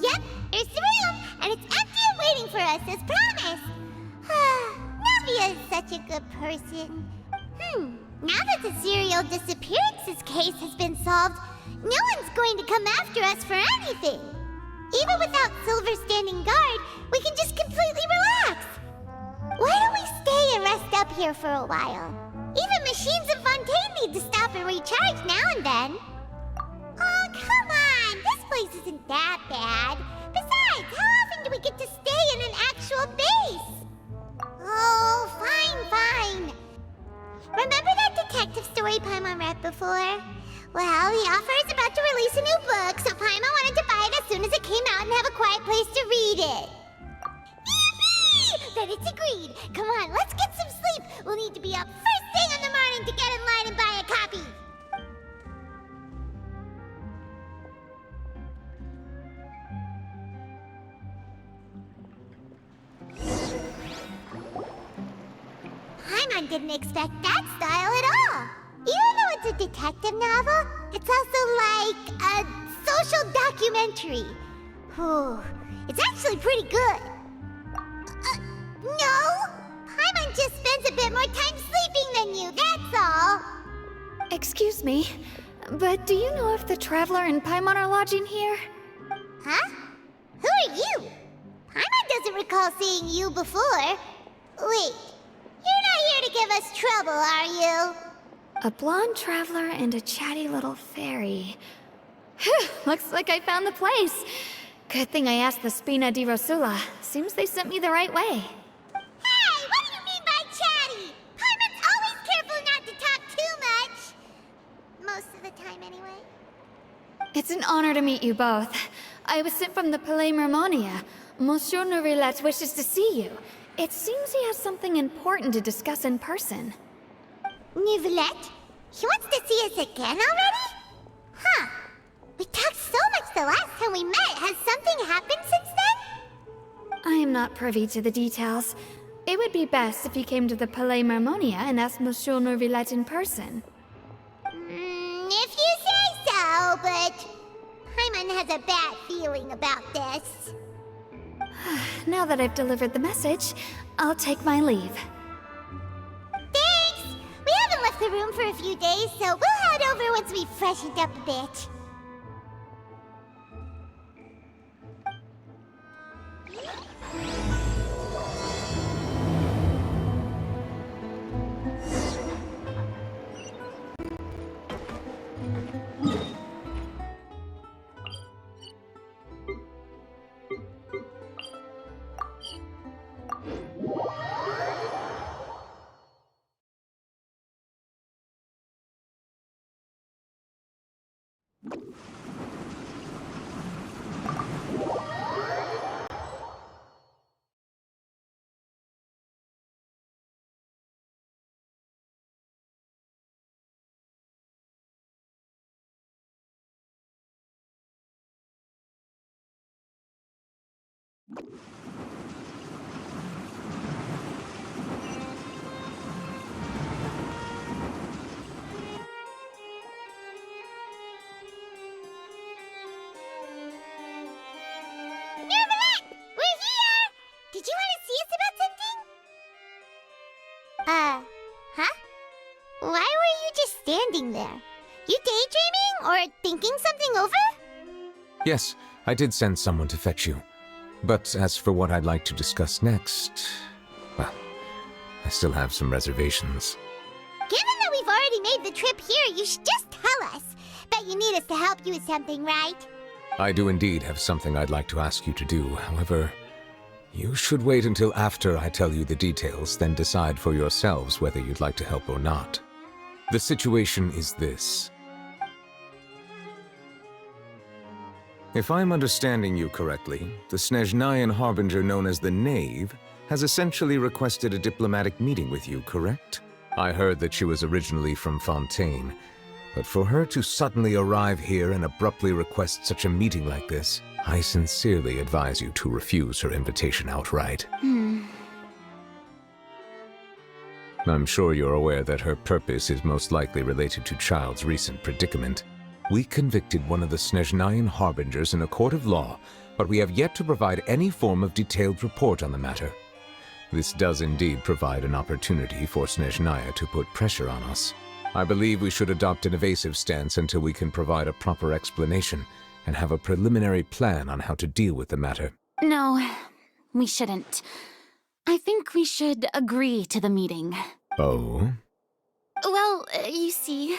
Yep, here's the room, and it's empty and waiting for us as promised. Navia is such a good person. Now that the serial disappearances case has been solved, no one's going to come after us for anything. Even without Silver standing guard, we can just completely relax. Why don't we stay and rest up here for a while? Even machines in Fontaine need to stop and recharge now and then. Oh, come on! This place isn't that bad. Besides, how often do we get to stay in an actual base? Oh, fine. Remember that detective story Paimon read before? Well, the author is about to release a new book, so Paimon wanted to buy it as soon as it came out and have a quiet place to read it. Yippee! Then it's agreed. Come on, let's get some sleep. We'll need to be up first thing in the morning to get in line and buy a copy. Paimon didn't expect that style at all. Even though it's a detective novel, it's also like a social documentary. It's actually pretty good. No! Paimon just spends a bit more time sleeping than you, that's all. Excuse me, but do you know if the Traveler and Paimon are lodging here? Huh? Who are you? Paimon doesn't recall seeing you before. Wait, you're not here to give us trouble, are you? A blonde traveler and a chatty little fairy. Whew, looks like I found the place. Good thing I asked the Spina di Rosula. Seems they sent me the right way. Hey, what do you mean by chatty? Paimon's always careful not to talk too much. Most of the time, anyway. It's an honor to meet you both. I was sent from the Palais Mermonia. Monsieur Nourilette wishes to see you. It seems he has something important to discuss in person. Nourilette? He wants to see us again already? Huh. We talked so much the last time we met. Has something happened since then? I am not privy to the details. It would be best if you came to the Palais Mermonia and asked Monsieur Nourilette in person. If you say so, but Paimon has a bad feeling about this. Now that I've delivered the message, I'll take my leave. Thanks! We haven't left the room for a few days, so we'll head over once we've freshened up a bit. Did you want to see us about something? Huh? Why were you just standing there? You daydreaming or thinking something over? Yes, I did send someone to fetch you. But as for what I'd like to discuss next, well, I still have some reservations. Given that we've already made the trip here, you should just tell us. Bet you need us to help you with something, right? I do indeed have something I'd like to ask you to do. However, you should wait until after I tell you the details, then decide for yourselves whether you'd like to help or not. The situation is this. If I'm understanding you correctly, the Snezhnayan Harbinger known as the Knave has essentially requested a diplomatic meeting with you, correct? I heard that she was originally from Fontaine, but for her to suddenly arrive here and abruptly request such a meeting like this, I sincerely advise you to refuse her invitation outright. I'm sure you're aware that her purpose is most likely related to Child's recent predicament. We convicted one of the Snezhnayan harbingers in a court of law, but we have yet to provide any form of detailed report on the matter. This does indeed provide an opportunity for Snezhnaya to put pressure on us. I believe we should adopt an evasive stance until we can provide a proper explanation and have a preliminary plan on how to deal with the matter. No, we shouldn't. I think we should agree to the meeting. Oh? Well, you see,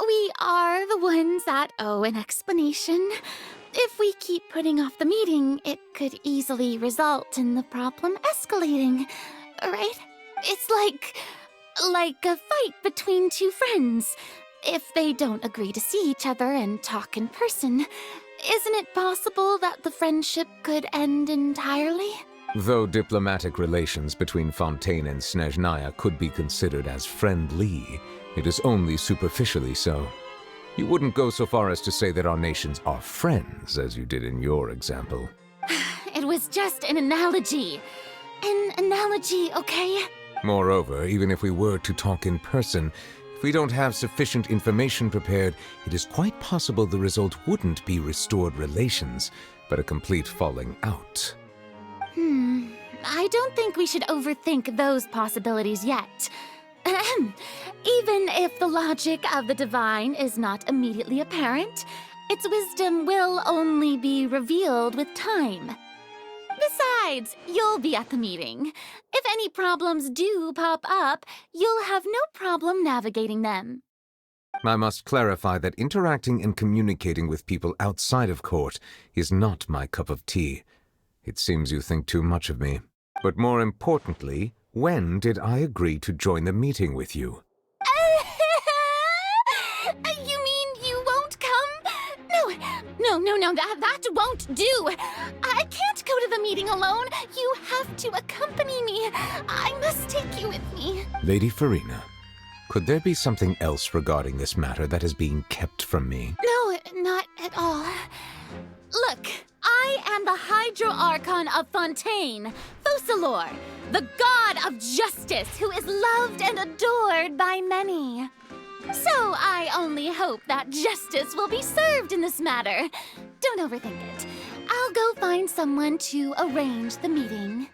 we are the ones that owe an explanation. If we keep putting off the meeting, it could easily result in the problem escalating, right? It's like a fight between two friends. If they don't agree to see each other and talk in person, isn't it possible that the friendship could end entirely? Though diplomatic relations between Fontaine and Snezhnaya could be considered as friendly, it is only superficially so. You wouldn't go so far as to say that our nations are friends, as you did in your example. It was just an analogy. An analogy, okay? Moreover, even if we were to talk in person, if we don't have sufficient information prepared, it is quite possible the result wouldn't be restored relations, but a complete falling out. I don't think we should overthink those possibilities yet. Even if the logic of the divine is not immediately apparent, its wisdom will only be revealed with time. Besides, you'll be at the meeting. If any problems do pop up, you'll have no problem navigating them. I must clarify that interacting and communicating with people outside of court is not my cup of tea. It seems you think too much of me. But more importantly, when did I agree to join the meeting with you? You mean you won't come? No, that won't do. I can't go to the meeting alone. You have to accompany me. I must take you with me. Lady Farina, could there be something else regarding this matter that is being kept from me? No, not at all. Look, I am the Hydro-Archon of Fontaine, Focalor, the god of justice who is loved and adored by many. So I only hope that justice will be served in this matter. Don't overthink it. I'll go find someone to arrange the meeting.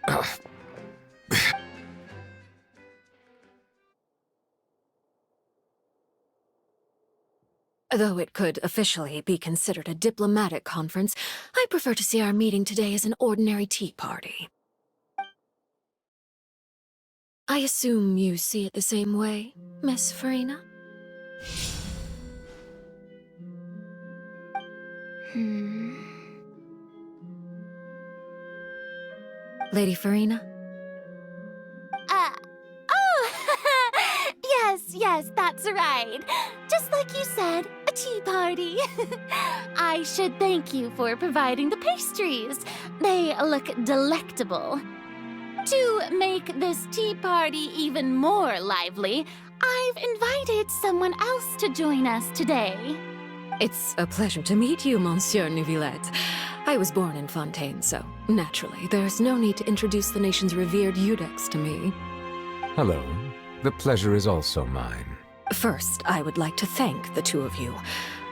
Though it could officially be considered a diplomatic conference, I prefer to see our meeting today as an ordinary tea party. I assume you see it the same way, Miss Farina? Lady Farina? Yes, that's right. Just like you said, a tea party. I should thank you for providing the pastries. They look delectable. To make this tea party even more lively, I've invited someone else to join us today. It's a pleasure to meet you, Monsieur Neuvillette. I was born in Fontaine, so naturally, there's no need to introduce the nation's revered Iudex to me. Hello. The pleasure is also mine. First, I would like to thank the two of you.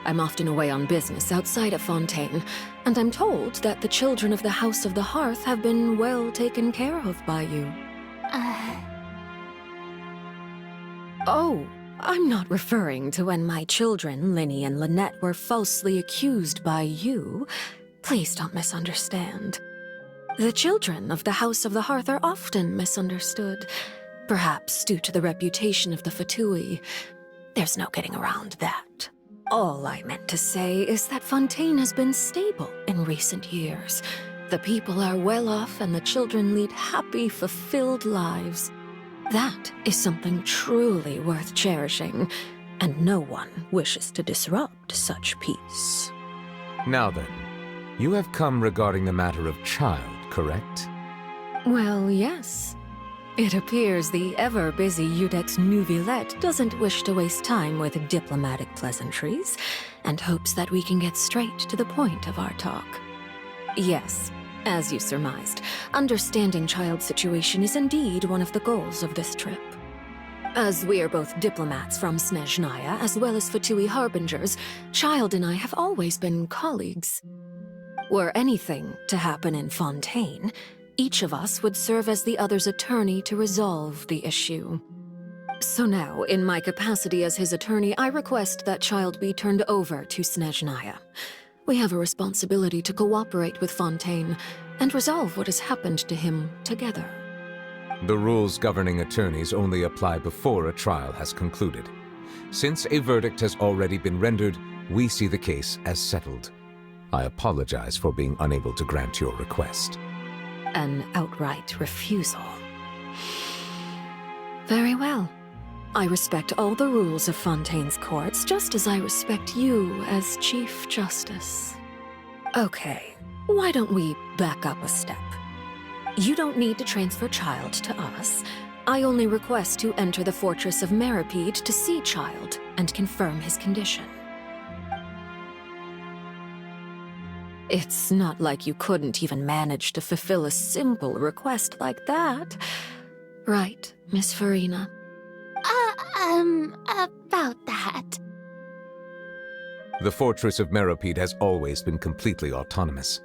I'm often away on business outside of Fontaine, and I'm told that the children of the House of the Hearth have been well taken care of by you. Oh, I'm not referring to when my children, Linny and Lynette, were falsely accused by you. Please don't misunderstand. The children of the House of the Hearth are often misunderstood. Perhaps due to the reputation of the Fatui. There's no getting around that. All I meant to say is that Fontaine has been stable in recent years. The people are well off and the children lead happy, fulfilled lives. That is something truly worth cherishing, and no one wishes to disrupt such peace. Now then, you have come regarding the matter of child, correct? Well, yes. It appears the ever-busy Iudex Neuvillette doesn't wish to waste time with diplomatic pleasantries, and hopes that we can get straight to the point of our talk. Yes, as you surmised, understanding child's situation is indeed one of the goals of this trip. As we are both diplomats from Snezhnaya, as well as Fatui Harbingers, Child and I have always been colleagues. Were anything to happen in Fontaine, each of us would serve as the other's attorney to resolve the issue. So now, in my capacity as his attorney, I request that Child be turned over to Snezhnaya. We have a responsibility to cooperate with Fontaine and resolve what has happened to him together. The rules governing attorneys only apply before a trial has concluded. Since a verdict has already been rendered, we see the case as settled. I apologize for being unable to grant your request. An outright refusal. Very well. I respect all the rules of Fontaine's courts, just as I respect you as Chief Justice. Okay, why don't we back up a step? You don't need to transfer Child to us. I only request to enter the Fortress of Meripede to see Child and confirm his condition. It's not like you couldn't even manage to fulfill a simple request like that. Right, Miss Farina? About that. The Fortress of Meripede has always been completely autonomous.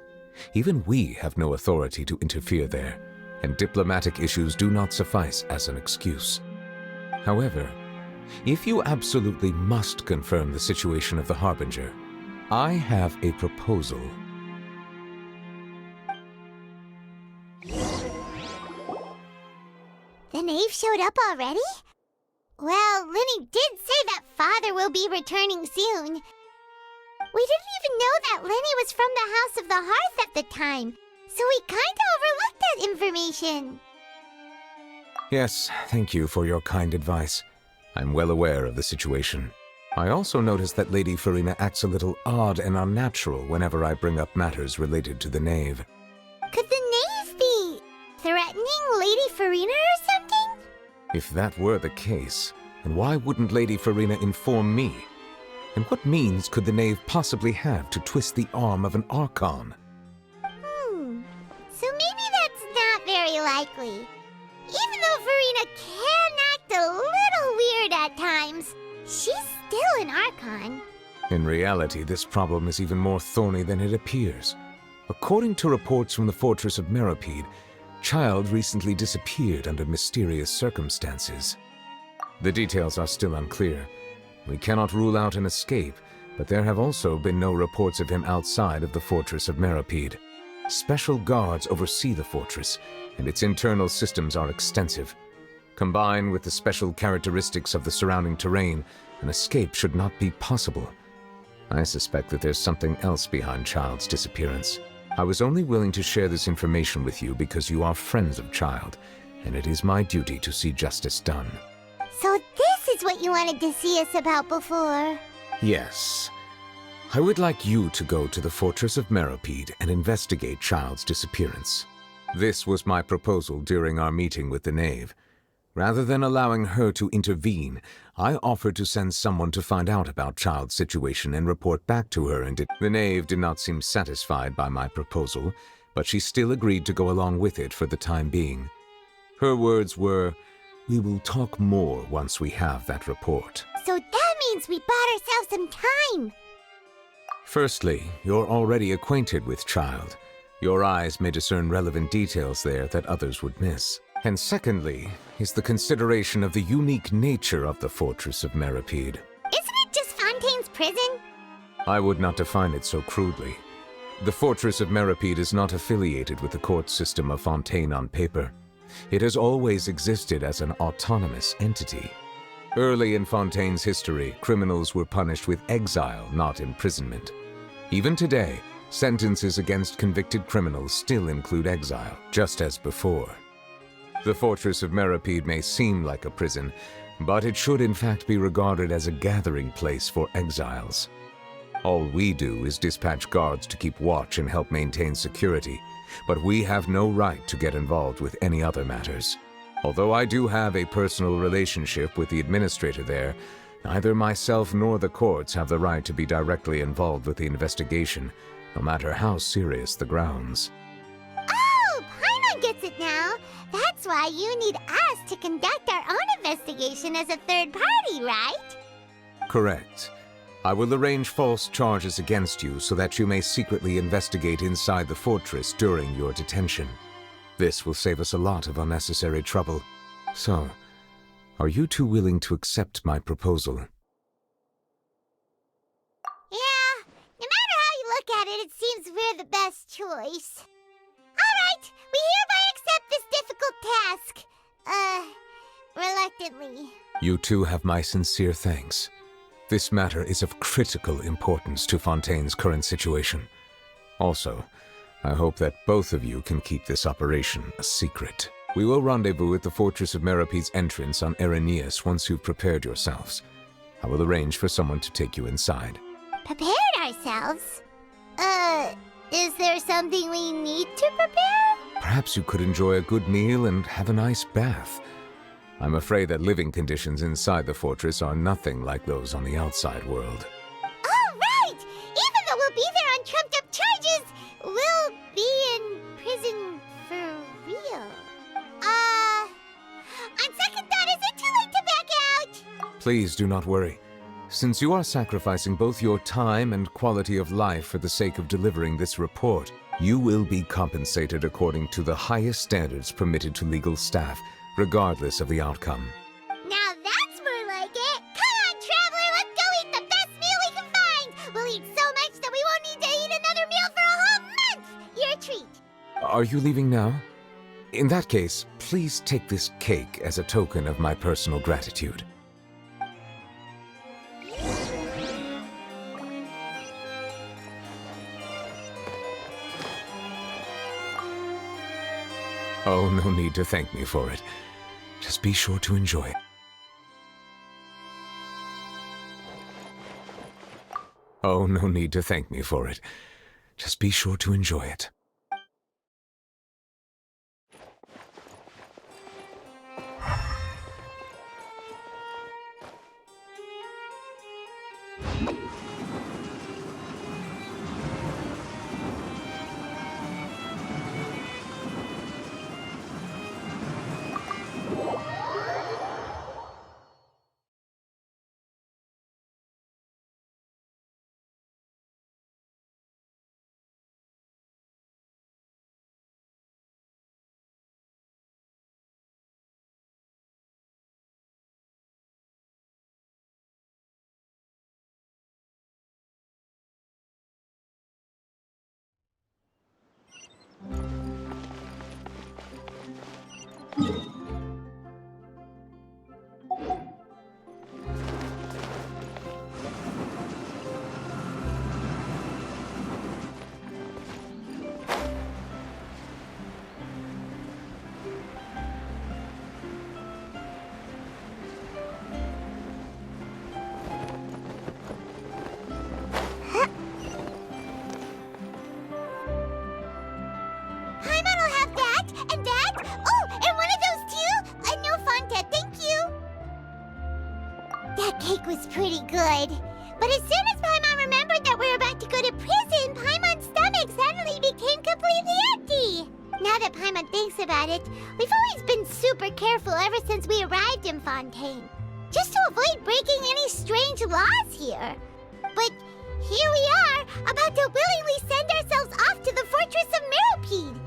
Even we have no authority to interfere there, and diplomatic issues do not suffice as an excuse. However, if you absolutely must confirm the situation of the Harbinger, I have a proposal. The knave showed up already? Well, Linny did say that Father will be returning soon. We didn't even know that Linny was from the House of the Hearth at the time, so we kinda overlooked that information. Yes, thank you for your kind advice. I'm well aware of the situation. I also noticed that Lady Farina acts a little odd and unnatural whenever I bring up matters related to the knave. Could the knave be threatening Lady Farina or something? If that were the case, then why wouldn't Lady Farina inform me? And what means could the knave possibly have to twist the arm of an Archon? So maybe that's not very likely. Even though Farina can act a little weird at times, she's still an Archon. In reality, this problem is even more thorny than it appears. According to reports from the Fortress of Meripede, Child recently disappeared under mysterious circumstances. The details are still unclear. We cannot rule out an escape, but there have also been no reports of him outside of the Fortress of Meripede. Special guards oversee the fortress, and its internal systems are extensive. Combined with the special characteristics of the surrounding terrain, an escape should not be possible. I suspect that there's something else behind Child's disappearance. I was only willing to share this information with you because you are friends of Child, and it is my duty to see justice done. So this is what you wanted to see us about before. Yes. I would like you to go to the Fortress of Meripede and investigate Child's disappearance. This was my proposal during our meeting with the knave. Rather than allowing her to intervene, I offered to send someone to find out about Child's situation and report back to her, and the knave did not seem satisfied by my proposal, but she still agreed to go along with it for the time being. Her words were, "We will talk more once we have that report." So that means we bought ourselves some time. Firstly, you're already acquainted with Child. Your eyes may discern relevant details there that others would miss. And secondly, is the consideration of the unique nature of the Fortress of Meripede. Isn't it just Fontaine's prison? I would not define it so crudely. The Fortress of Meripede is not affiliated with the court system of Fontaine on paper. It has always existed as an autonomous entity. Early in Fontaine's history, criminals were punished with exile, not imprisonment. Even today, sentences against convicted criminals still include exile, just as before. The Fortress of Meripede may seem like a prison, but it should in fact be regarded as a gathering place for exiles. All we do is dispatch guards to keep watch and help maintain security, but we have no right to get involved with any other matters. Although I do have a personal relationship with the administrator there, neither myself nor the courts have the right to be directly involved with the investigation, no matter how serious the grounds. Oh, Paimon gets it now. That's that's why you need us to conduct our own investigation as a third party, right? Correct. I will arrange false charges against you so that you may secretly investigate inside the fortress during your detention. This will save us a lot of unnecessary trouble. So, are you two willing to accept my proposal? Yeah, no matter how you look at it, it seems we're the best choice. Alright, we hereby accept this difficult task. Reluctantly. You two have my sincere thanks. This matter is of critical importance to Fontaine's current situation. Also, I hope that both of you can keep this operation a secret. We will rendezvous at the Fortress of Merope's entrance on Irenaeus once you've prepared yourselves. I will arrange for someone to take you inside. Prepared ourselves? Is there something we need to prepare? Perhaps you could enjoy a good meal and have a nice bath. I'm afraid that living conditions inside the fortress are nothing like those on the outside world. Oh, right! Even though we'll be there on trumped-up charges, we'll be in prison for real. On second thought, is it too late to back out? Please do not worry. Since you are sacrificing both your time and quality of life for the sake of delivering this report, you will be compensated according to the highest standards permitted to legal staff, regardless of the outcome. Now that's more like it! Come on, Traveler, let's go eat the best meal we can find! We'll eat so much that we won't need to eat another meal for a whole month! Your treat! Are you leaving now? In that case, please take this cake as a token of my personal gratitude. Oh, no need to thank me for it. Just be sure to enjoy it. Oh, no need to thank me for it. Just be sure to enjoy it. Cake was pretty good. But as soon as Paimon remembered that we were about to go to prison, Paimon's stomach suddenly became completely empty. Now that Paimon thinks about it, we've always been super careful ever since we arrived in Fontaine, just to avoid breaking any strange laws here. But here we are, about to willingly send ourselves off to the Fortress of Meropide.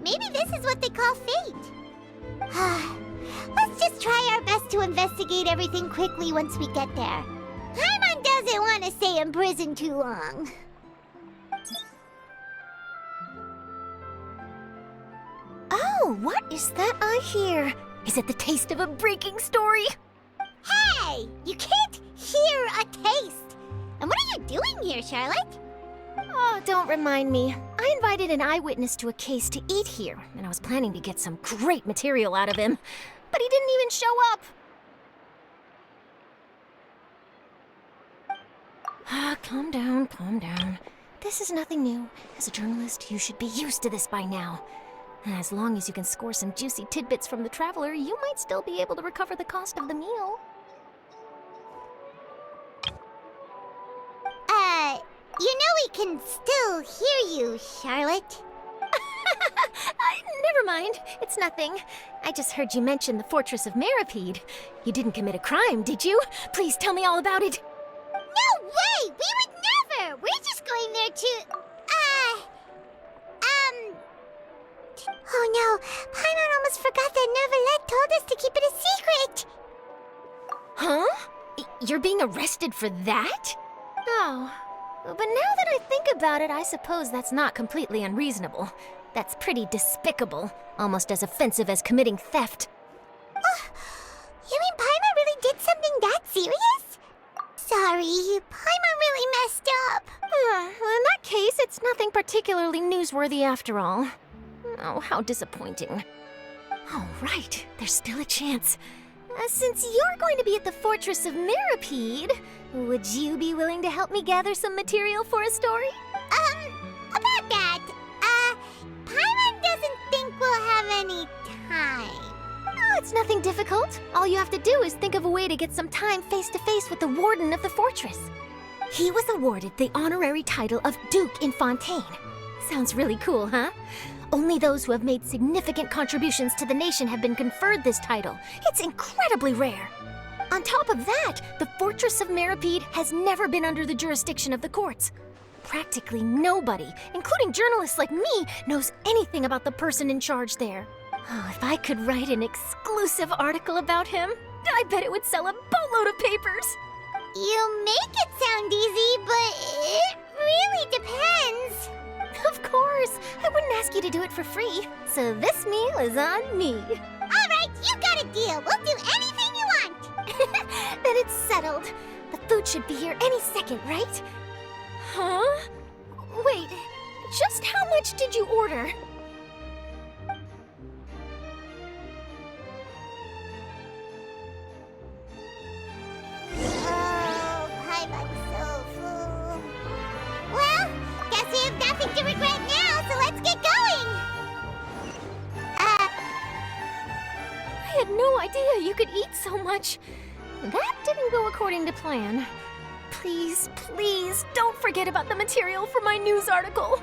Maybe this is what they call fate. Let's just try our best to investigate everything quickly once we get there. Paimon doesn't want to stay in prison too long. Oh, what is that I hear? Is it the taste of a breaking story? Hey! You can't hear a taste! And what are you doing here, Charlotte? Oh, don't remind me. I invited an eyewitness to a case to eat here, and I was planning to get some great material out of him. But he didn't even show up. Calm down, calm down. This is nothing new. As a journalist, you should be used to this by now. As long as you can score some juicy tidbits from the Traveler, you might still be able to recover the cost of the meal. You know we can still hear you, Charlotte. never mind. It's nothing. I just heard you mention the Fortress of Meripede. You didn't commit a crime, did you? Please tell me all about it. No way! We would never! We're just going there to... Oh no, Paimon almost forgot that Neverlet told us to keep it a secret! Huh? You're being arrested for that? Oh. But now that I think about it, I suppose that's not completely unreasonable. That's pretty despicable. Almost as offensive as committing theft. You mean Paimon really did something that serious? Sorry, Paimon really messed up. Well, in that case, it's nothing particularly newsworthy after all. Oh, how disappointing. Oh, right. There's still a chance. Since you're going to be at the Fortress of Meripede, would you be willing to help me gather some material for a story? About that, Paimon doesn't think we'll have any time. Oh, it's nothing difficult. All you have to do is think of a way to get some time face-to-face with the warden of the fortress. He was awarded the honorary title of Duke in Fontaine. Sounds really cool, huh? Only those who have made significant contributions to the nation have been conferred this title. It's incredibly rare. On top of that, the Fortress of Meripede has never been under the jurisdiction of the courts. Practically nobody, including journalists like me, knows anything about the person in charge there. Oh, if I could write an exclusive article about him, I bet it would sell a boatload of papers. You make it sound easy, but it really depends. Of course, I wouldn't ask you to do it for free, so this meal is on me. All right, you got a deal. We'll do anything you want. Then it's settled. The food should be here any second, right? Huh? Wait, just how much did you order? Oh, Paimon's so full. Well, guess we have nothing to regret now, so let's get going. I had no idea you could eat so much. That didn't go according to plan. Please, please, don't forget about the material for my news article.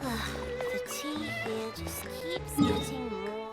The tea here just keeps getting more.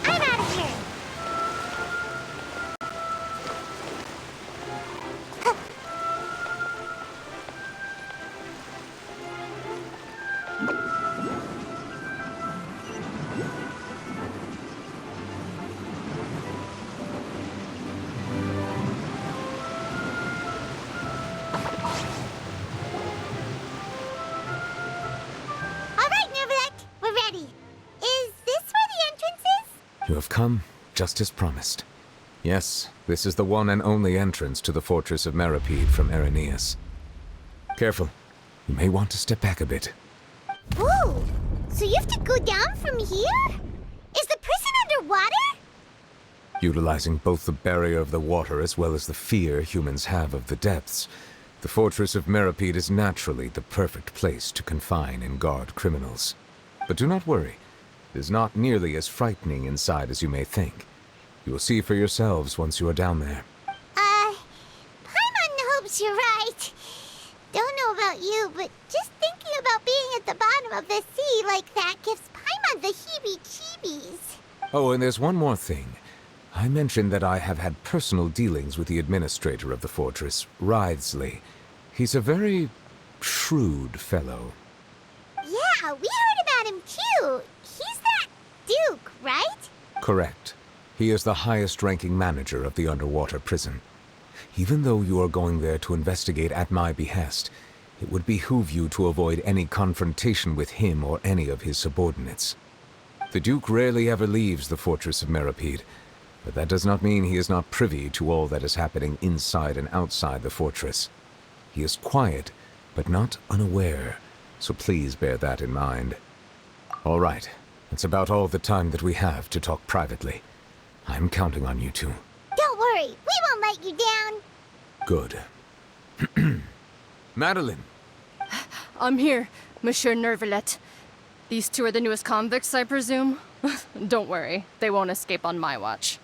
I'm out of here. All right, Neverlet, we're ready. Is this where the entrance is? You have come, just as promised. Yes, this is the one and only entrance to the Fortress of Meripede from Araneus. Careful. You may want to step back a bit. Whoa! So you have to go down from here? Is the prison underwater? Utilizing both the barrier of the water as well as the fear humans have of the depths, the Fortress of Meripede is naturally the perfect place to confine and guard criminals. But do not worry. It is not nearly as frightening inside as you may think. You will see for yourselves once you are down there. Paimon hopes you're right. Don't know about you, but just thinking about being at the bottom of the sea like that gives Paimon the heebie-jeebies. Oh, and there's one more thing. I mentioned that I have had personal dealings with the administrator of the fortress, Wriothesley. He's a very shrewd fellow. Yeah, we heard about him too. He's that Duke, right? Correct. He is the highest-ranking manager of the underwater prison. Even though you are going there to investigate at my behest, it would behoove you to avoid any confrontation with him or any of his subordinates. The Duke rarely ever leaves the Fortress of Meripede, But that does not mean he is not privy to all that is happening inside and outside the fortress. He is quiet, but not unaware, so please bear that in mind. All right, that's about all the time that we have to talk privately. I'm counting on you two. Don't worry, we won't let you down. Good. Madeline! I'm here, Monsieur Nervalet. These two are the newest convicts, I presume? Don't worry, they won't escape on my watch.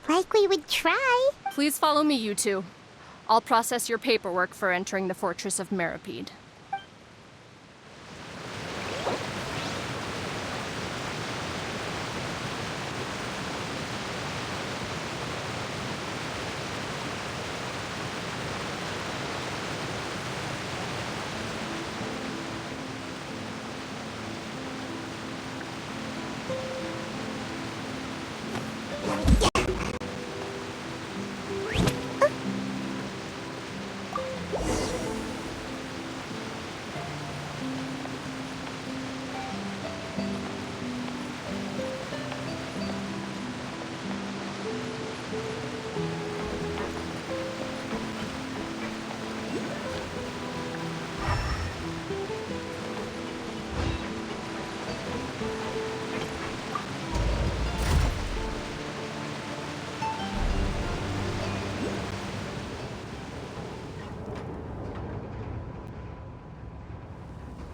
Like we would try. Please follow me, you two. I'll process your paperwork for entering the Fortress of Meripede.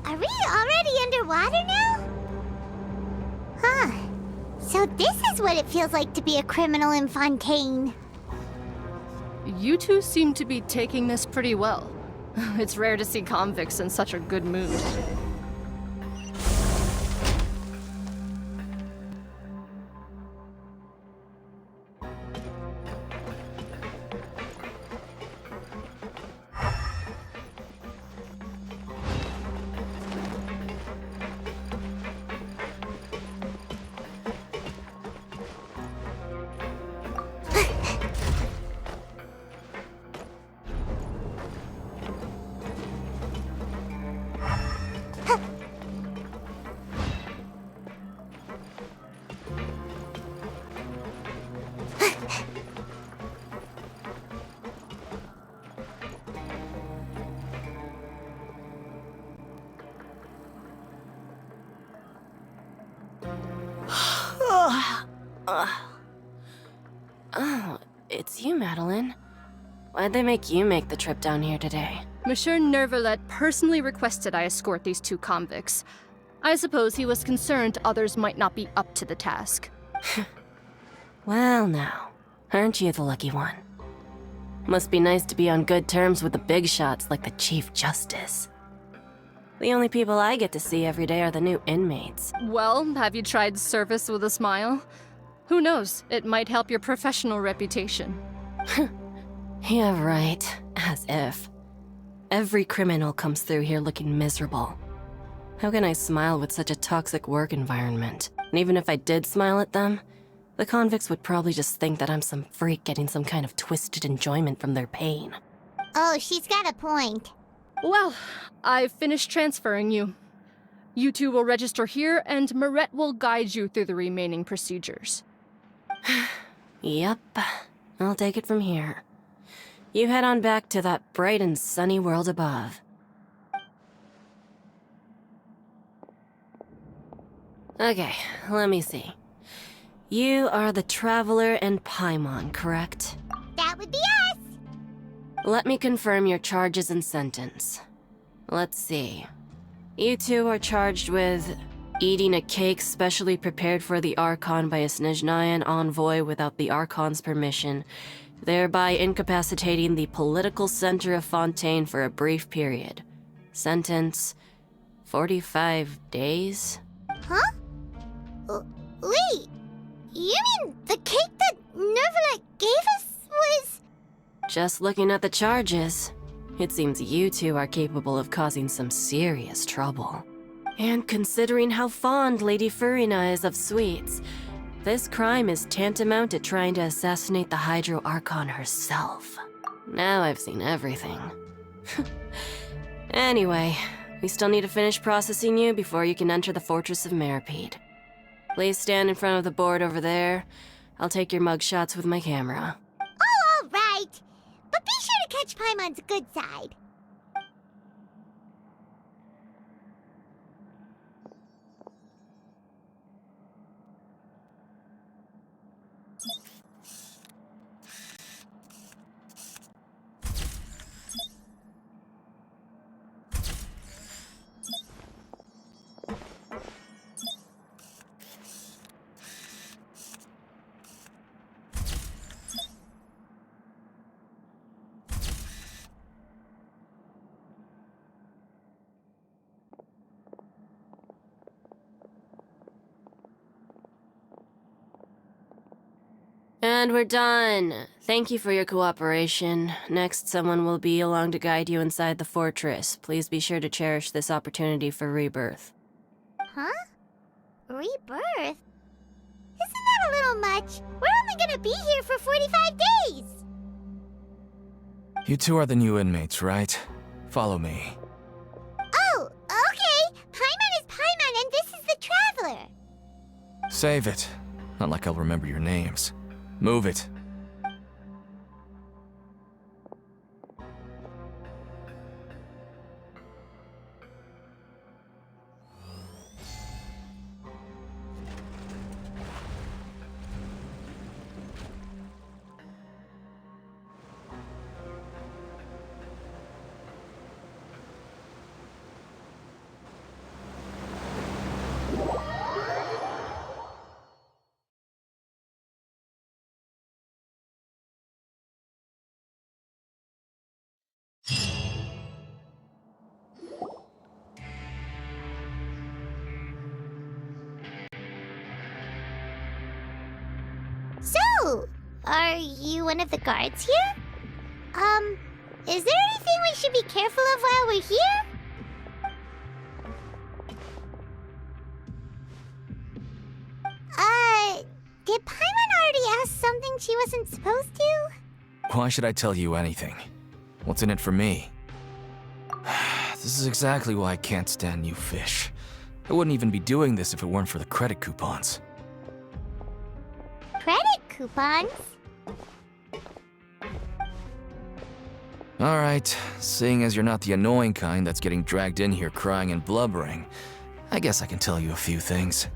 Are we already underwater now? Huh. So this is what it feels like to be a criminal in Fontaine. You two seem to be taking this pretty well. It's rare to see convicts in such a good mood. Oh, it's you, Madeline. Why'd they make you make the trip down here today? Monsieur Nervalet personally requested I escort these two convicts. I suppose he was concerned others might not be up to the task. Well now, aren't you the lucky one? Must be nice to be on good terms with the big shots like the Chief Justice. The only people I get to see every day are the new inmates. Well, have you tried service with a smile? Who knows, it might help your professional reputation. Yeah, right. As if. Every criminal comes through here looking miserable. How can I smile with such a toxic work environment? And even if I did smile at them, the convicts would probably just think that I'm some freak getting some kind of twisted enjoyment from their pain. Oh, she's got a point. Well, I've finished transferring you. You two will register here, and Mirette will guide you through the remaining procedures. Yep, I'll take it from here. You head on back to that bright and sunny world above. Okay, let me see. You are the Traveler and Paimon, correct? That would be us. Let me confirm your charges and sentence. Let's see. You two are charged with eating a cake specially prepared for the Archon by a Snezhnayan envoy without the Archon's permission, thereby incapacitating the political center of Fontaine for a brief period. Sentence, 45 days? Huh? Wait, you mean the cake that Nervalet gave us was... Just looking at the charges, it seems you two are capable of causing some serious trouble. And considering how fond Lady Furina is of sweets, this crime is tantamount to trying to assassinate the Hydro Archon herself. Now I've seen everything. Anyway, we still need to finish processing you before you can enter the Fortress of Meripede. Please stand in front of the board over there. I'll take your mugshots with my camera. Oh, all right. But be sure to catch Paimon's good side. And we're done. Thank you for your cooperation. Next, someone will be along to guide you inside the fortress. Please be sure to cherish this opportunity for rebirth. Huh? Rebirth? Isn't that a little much? We're only gonna be here for 45 days! You two are the new inmates, right? Follow me. Oh, okay! Paimon is Paimon and this is the Traveler! Save it. Not like I'll remember your names. Move it. So, are you one of the guards here? Is there anything we should be careful of while we're here? Did Paimon already ask something she wasn't supposed to? Why should I tell you anything? What's in it for me? This is exactly why I can't stand you fish. I wouldn't even be doing this if it weren't for the credit coupons. Credit coupons? Alright, seeing as you're not the annoying kind that's getting dragged in here crying and blubbering, I guess I can tell you a few things.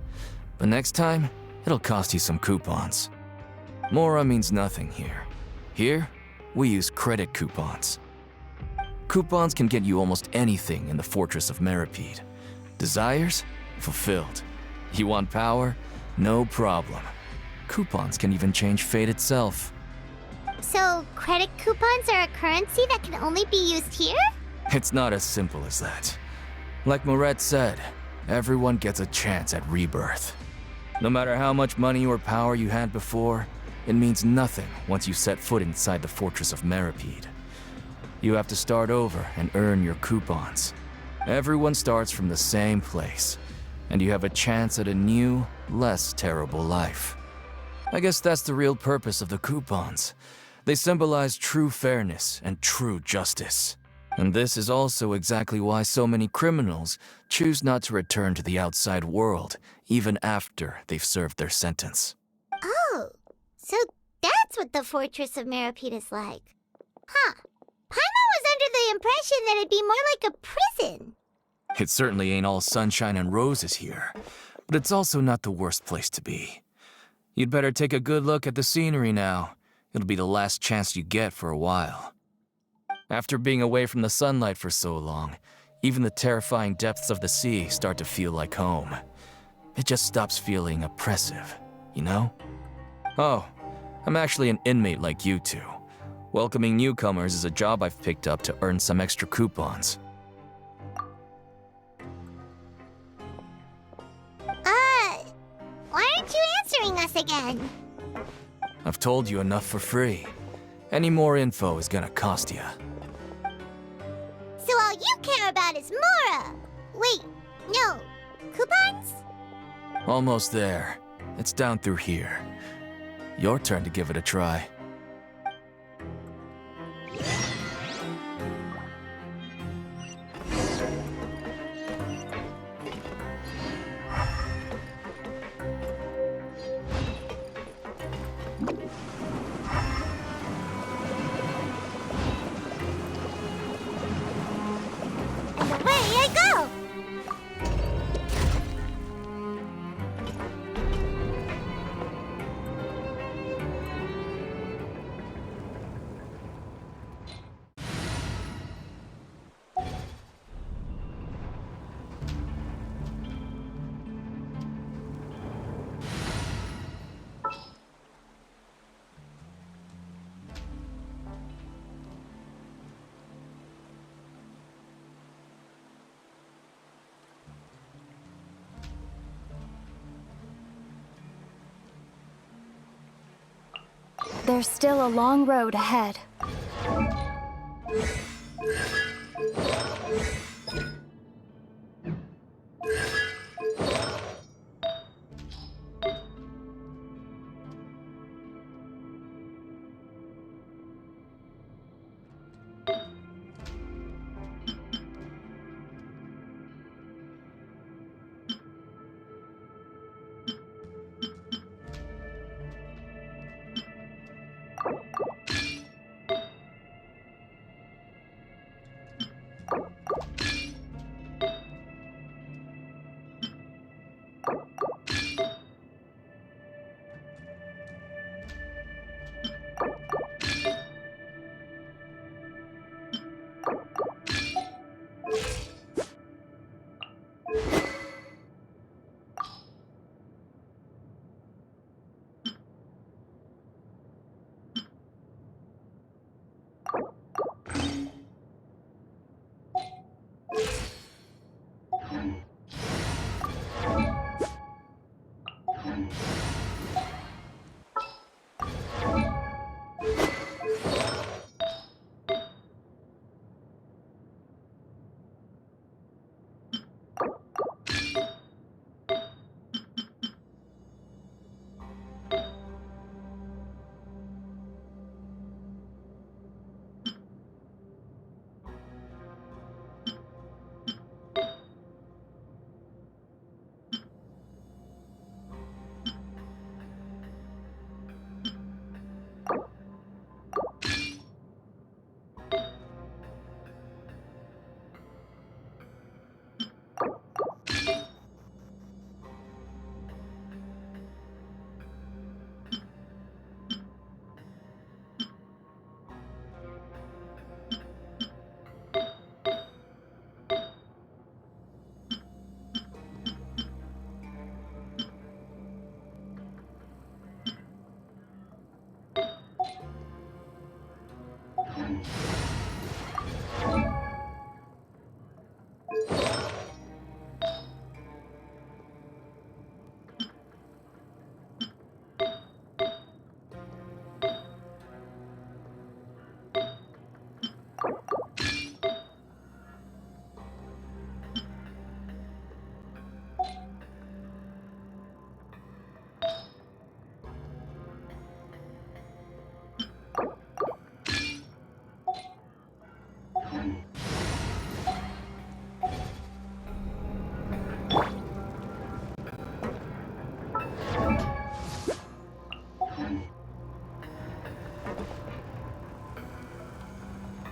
But next time, it'll cost you some coupons. Mora means nothing here. Here, we use credit coupons. Coupons can get you almost anything in the Fortress of Meripede. Desires? Fulfilled. You want power? No problem. Coupons can even change fate itself. So, credit coupons are a currency that can only be used here? It's not as simple as that. Like Moret said, everyone gets a chance at rebirth. No matter how much money or power you had before, it means nothing once you set foot inside the Fortress of Meripede. You have to start over and earn your coupons. Everyone starts from the same place, and you have a chance at a new, less terrible life. I guess that's the real purpose of the coupons. They symbolize true fairness and true justice. And this is also exactly why so many criminals choose not to return to the outside world, even after they've served their sentence. Oh, so that's what the Fortress of Meripede is like. Huh. Paimon was under the impression that it'd be more like a prison. It certainly ain't all sunshine and roses here, but it's also not the worst place to be. You'd better take a good look at the scenery now. It'll be the last chance you get for a while. After being away from the sunlight for so long, even the terrifying depths of the sea start to feel like home. It just stops feeling oppressive, you know? Oh, I'm actually an inmate like you two. Welcoming newcomers is a job I've picked up to earn some extra coupons. Why aren't you answering us again? I've told you enough for free. Any more info is gonna cost you. So all you care about is Mora! Wait, no. Coupons? Almost there. It's down through here. Your turn to give it a try. And away I go! There's still a long road ahead.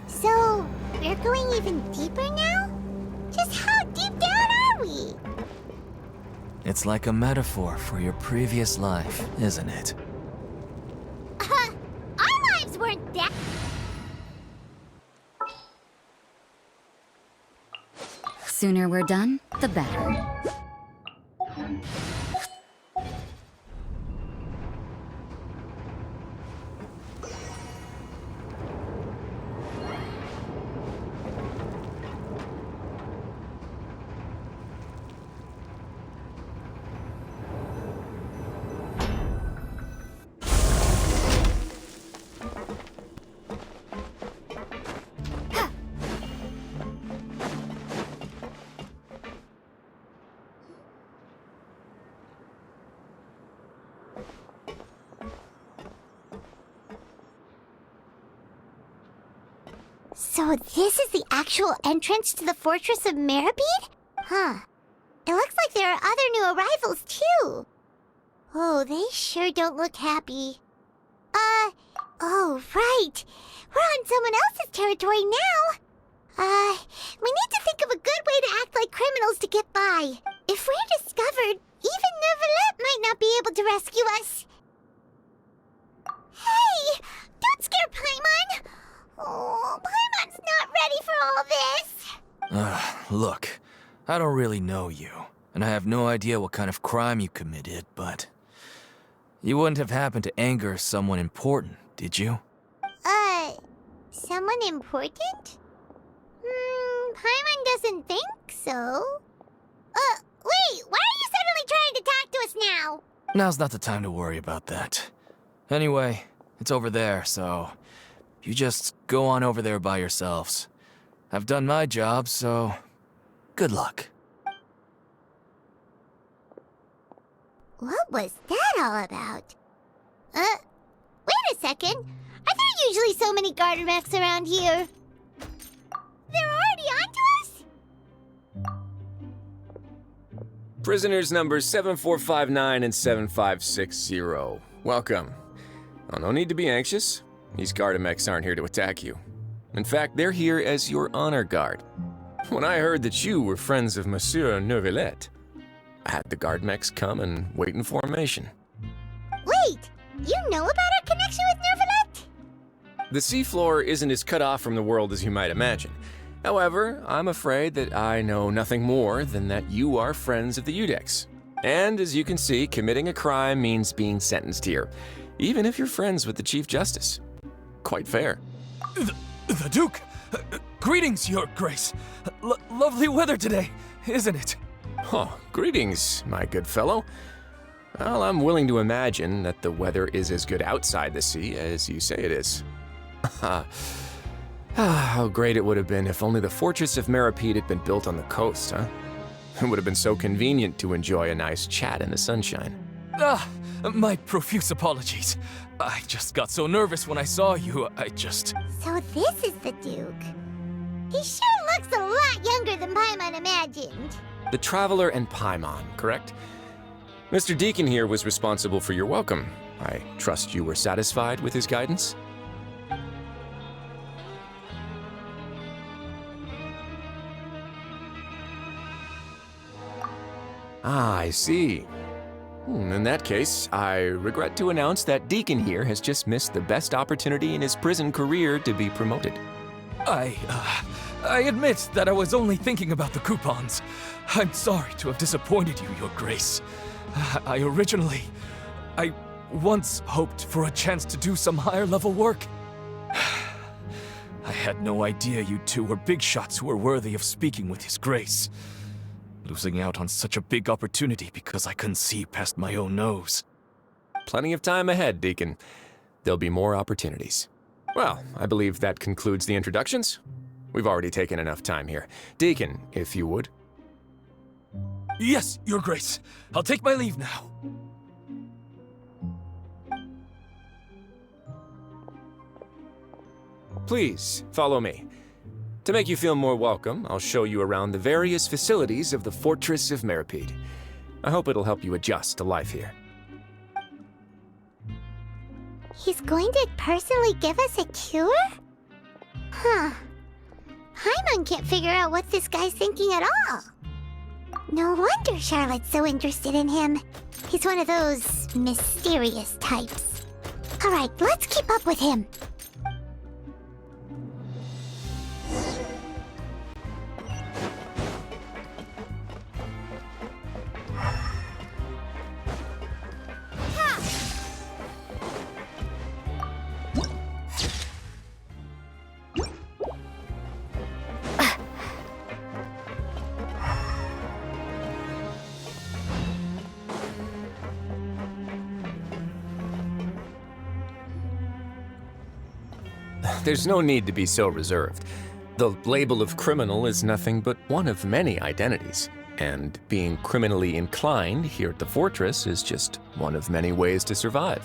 So, we're going even deeper now? Just how deep down are we? It's like a metaphor for your previous life, isn't it? Our lives weren't that... Sooner we're done, the better. So this is the actual entrance to the Fortress of Meribede? Huh. It looks like there are other new arrivals, too. Oh, they sure don't look happy. Oh, right. We're on someone else's territory now. We need to think of a good way to act like criminals to get by. If we're discovered, even Neuvillette might not be able to rescue us. Hey! Don't scare Paimon! Oh, Paimon's not ready for all this. Look, I don't really know you, and I have no idea what kind of crime you committed, but you wouldn't have happened to anger someone important, did you? Someone important? Paimon doesn't think so. Wait, why are you suddenly trying to talk to us now? Now's not the time to worry about that. Anyway, it's over there, so you just go on over there by yourselves. I've done my job, so good luck. What was that all about? Wait a second. Are there usually so many Gardemex around here? They're already onto us? Prisoners numbers 7459 and 7560. Welcome. Oh, no need to be anxious. These Gardemex aren't here to attack you. In fact, they're here as your honor guard. When I heard that you were friends of Monsieur Neuvillette, I had the Gardemex come and wait in formation. Wait, you know about our connection with Neuvillette? The seafloor isn't as cut off from the world as you might imagine. However, I'm afraid that I know nothing more than that you are friends of the Udex. And as you can see, committing a crime means being sentenced here, even if you're friends with the Chief Justice. Quite fair. The Duke! Greetings, Your Grace. Lovely weather today, isn't it? Oh, greetings, my good fellow. Well, I'm willing to imagine that the weather is as good outside the sea as you say it is. How great it would have been if only the Fortress of Meripede had been built on the coast, huh? It would have been so convenient to enjoy a nice chat in the sunshine. My profuse apologies. I just got so nervous when I saw you, So this is the Duke. He sure looks a lot younger than Paimon imagined. The Traveler and Paimon, correct? Mr. Deacon here was responsible for your welcome. I trust you were satisfied with his guidance? Ah, I see. In that case, I regret to announce that Deacon here has just missed the best opportunity in his prison career to be promoted. I admit that I was only thinking about the coupons. I'm sorry to have disappointed you, Your Grace. I once hoped for a chance to do some higher-level work. I had no idea you two were big shots who were worthy of speaking with His Grace. Losing out on such a big opportunity because I couldn't see past my own nose. Plenty of time ahead, Deacon. There'll be more opportunities. Well, I believe that concludes the introductions. We've already taken enough time here. Deacon, if you would. Yes, Your Grace. I'll take my leave now. Please, follow me. To make you feel more welcome, I'll show you around the various facilities of the Fortress of Meripede. I hope it'll help you adjust to life here. He's going to personally give us a cure? Huh. Paimon can't figure out what this guy's thinking at all. No wonder Charlotte's so interested in him. He's one of those mysterious types. Alright, let's keep up with him. There's no need to be so reserved. The label of criminal is nothing but one of many identities, and being criminally inclined here at the Fortress is just one of many ways to survive.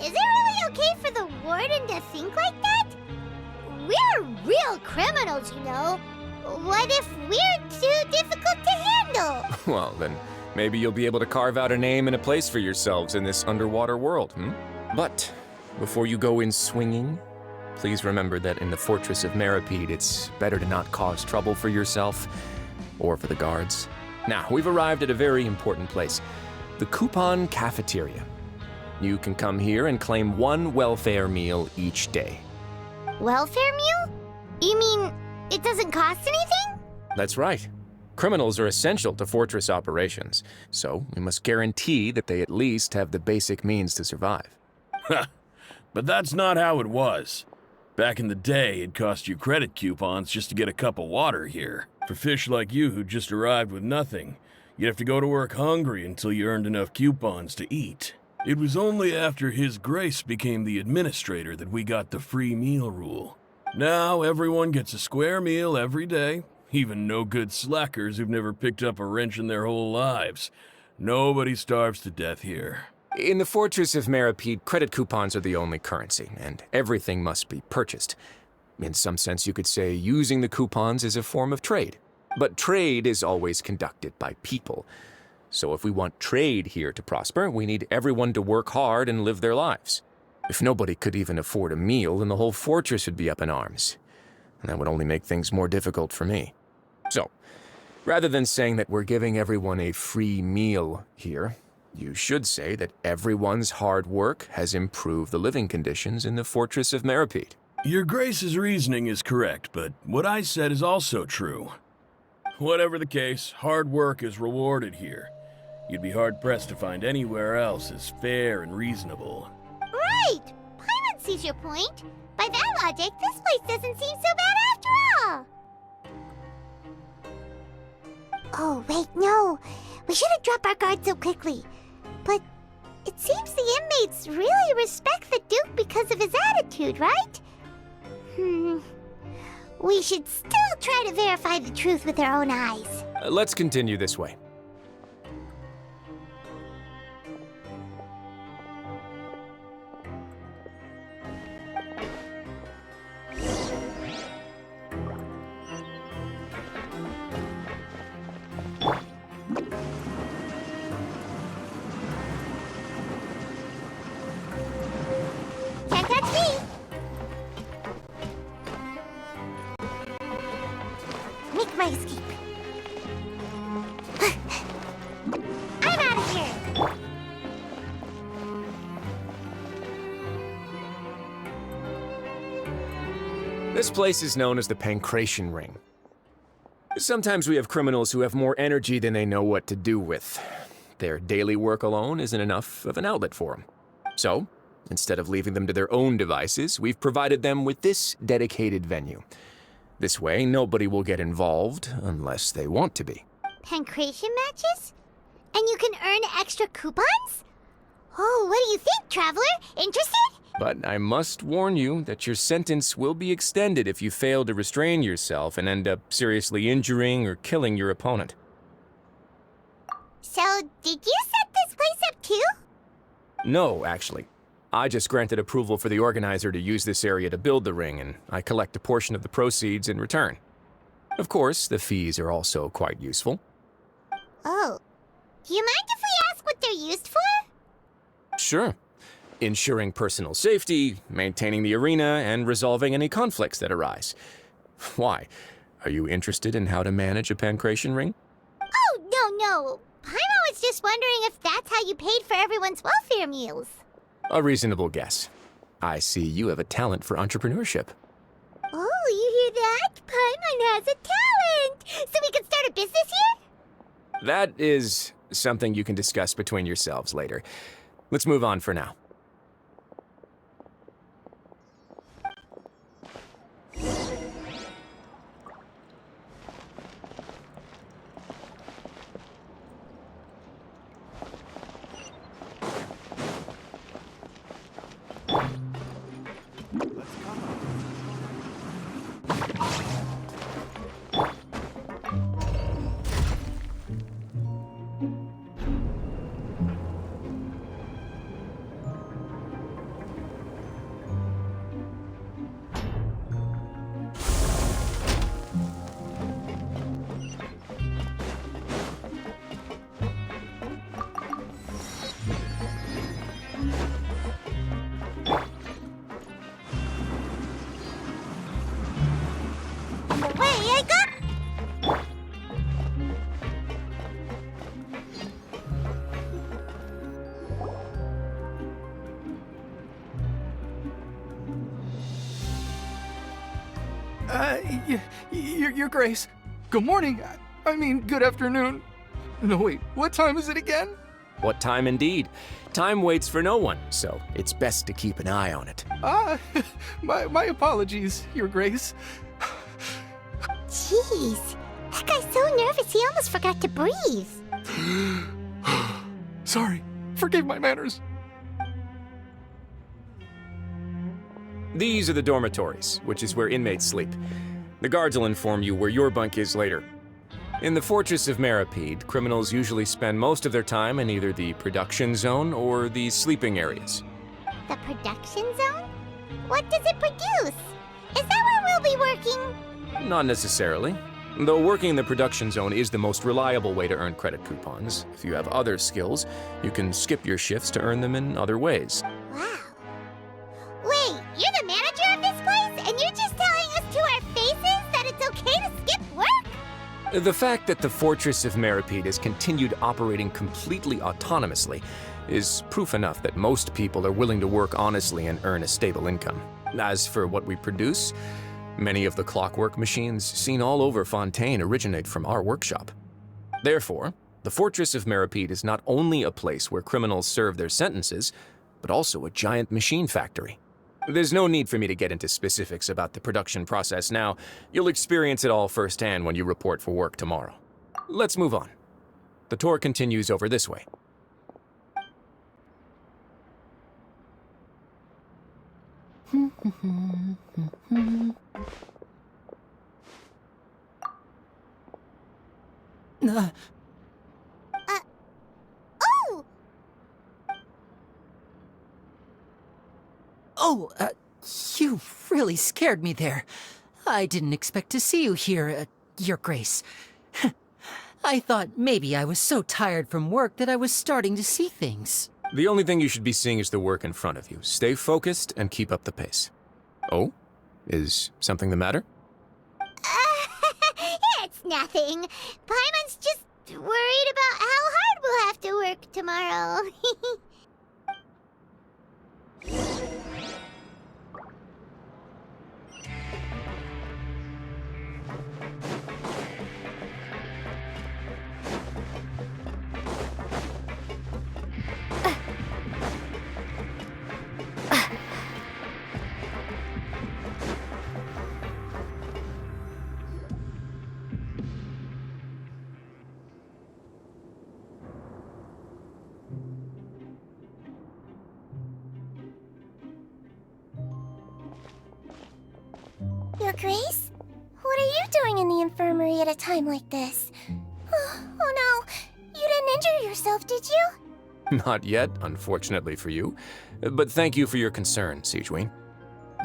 Is it really okay for the warden to think like that? We're real criminals, you know. What if we're too difficult to handle? Well, then maybe you'll be able to carve out a name and a place for yourselves in this underwater world, But before you go in swinging, please remember that in the Fortress of Meripede, it's better to not cause trouble for yourself or for the guards. Now, we've arrived at a very important place, the Coupon Cafeteria. You can come here and claim 1 welfare meal each day. Welfare meal? You mean it doesn't cost anything? That's right. Criminals are essential to Fortress operations, so we must guarantee that they at least have the basic means to survive. But that's not how it was. Back in the day, it cost you credit coupons just to get a cup of water here. For fish like you who just arrived with nothing, you'd have to go to work hungry until you earned enough coupons to eat. It was only after His Grace became the administrator that we got the free meal rule. Now everyone gets a square meal every day, even no-good slackers who've never picked up a wrench in their whole lives. Nobody starves to death here. In the Fortress of Meripede, credit coupons are the only currency, and everything must be purchased. In some sense, you could say using the coupons is a form of trade. But trade is always conducted by people. So if we want trade here to prosper, we need everyone to work hard and live their lives. If nobody could even afford a meal, then the whole fortress would be up in arms. And that would only make things more difficult for me. So, rather than saying that we're giving everyone a free meal here, you should say that everyone's hard work has improved the living conditions in the Fortress of Meripede. Your Grace's reasoning is correct, but what I said is also true. Whatever the case, hard work is rewarded here. You'd be hard-pressed to find anywhere else as fair and reasonable. Right! Paimon sees your point. By that logic, this place doesn't seem so bad after all. Oh, wait, no. We shouldn't drop our guard so quickly. But it seems the inmates really respect the Duke because of his attitude, right? We should still try to verify the truth with our own eyes. Let's continue this way. Can't touch me! Make my escape. I'm out of here! This place is known as the Pancration Ring. Sometimes we have criminals who have more energy than they know what to do with. Their daily work alone isn't enough of an outlet for them. So, instead of leaving them to their own devices, we've provided them with this dedicated venue. This way, nobody will get involved unless they want to be. Pancration matches? And you can earn extra coupons? Oh, what do you think, traveler? Interested? But I must warn you that your sentence will be extended if you fail to restrain yourself and end up seriously injuring or killing your opponent. So, did you set this place up too? No, actually. I just granted approval for the organizer to use this area to build the ring, and I collect a portion of the proceeds in return. Of course, the fees are also quite useful. Oh. Do you mind if we ask what they're used for? Sure. Ensuring personal safety, maintaining the arena, and resolving any conflicts that arise. Why? Are you interested in how to manage a pancration ring? Oh, no. Paimon was just wondering if that's how you paid for everyone's welfare meals. A reasonable guess. I see you have a talent for entrepreneurship. Oh, you hear that? Paimon has a talent! So we can start a business here? That is something you can discuss between yourselves later. Let's move on for now. Your Grace. Good morning. I mean, good afternoon. No, wait, what time is it again? What time indeed? Time waits for no one, so it's best to keep an eye on it. My apologies, Your Grace. Jeez, that guy's so nervous he almost forgot to breathe. Sorry, forgive my manners. These are the dormitories, which is where inmates sleep. The guards will inform you where your bunk is later. In the Fortress of Meripede, criminals usually spend most of their time in either the production zone or the sleeping areas. The production zone? What does it produce? Is that where we'll be working? Not necessarily. Though working in the production zone is the most reliable way to earn credit coupons. If you have other skills, you can skip your shifts to earn them in other ways. Wow. Wait, you're the manager of this place, and you're just telling us to our faces that it's okay to skip work? The fact that the Fortress of Meripede has continued operating completely autonomously is proof enough that most people are willing to work honestly and earn a stable income. As for what we produce, many of the clockwork machines seen all over Fontaine originate from our workshop. Therefore, the Fortress of Meripede is not only a place where criminals serve their sentences, but also a giant machine factory. There's no need for me to get into specifics about the production process now. You'll experience it all firsthand when you report for work tomorrow. Let's move on. The tour continues over this way. Oh! Oh, you really scared me there. I didn't expect to see you here, Your Grace. I thought maybe I was so tired from work that I was starting to see things. The only thing you should be seeing is the work in front of you. Stay focused and keep up the pace. Oh? Is something the matter? It's nothing. Paimon's just worried about how hard we'll have to work tomorrow. Your Grace? What are you doing in the infirmary at a time like this? Oh no, you didn't injure yourself, did you? Not yet, unfortunately for you. But thank you for your concern, Sigewin.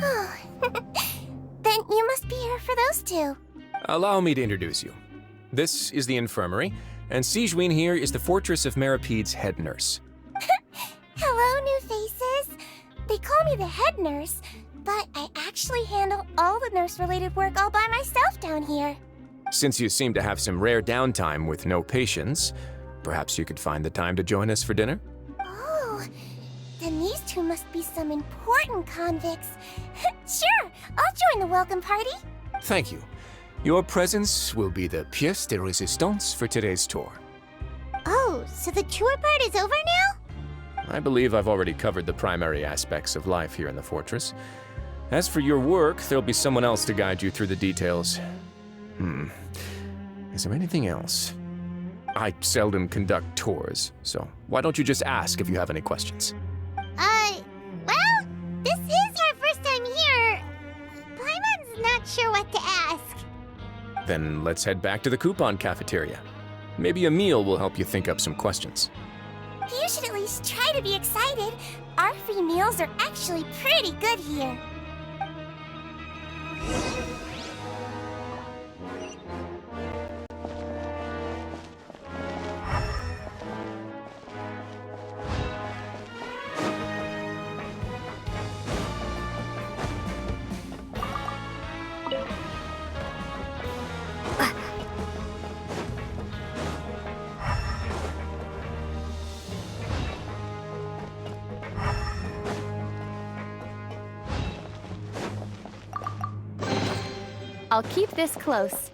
Oh, then you must be here for those two. Allow me to introduce you. This is the infirmary, and Sigewin here is the Fortress of Meripede's head nurse. Hello, new faces. They call me the head nurse, but I actually handle all the nurse-related work all by myself down here. Since you seem to have some rare downtime with no patients, perhaps you could find the time to join us for dinner? Oh, then these two must be some important convicts. Sure, I'll join the welcome party. Thank you. Your presence will be the pièce de résistance for today's tour. Oh, so the tour part is over now? I believe I've already covered the primary aspects of life here in the fortress. As for your work, there'll be someone else to guide you through the details. Is there anything else? I seldom conduct tours, so why don't you just ask if you have any questions? Well, this is our first time here. Paimon's not sure what to ask. Then let's head back to the coupon cafeteria. Maybe a meal will help you think up some questions. You should at least try to be excited. Our free meals are actually pretty good here. I'll keep this close.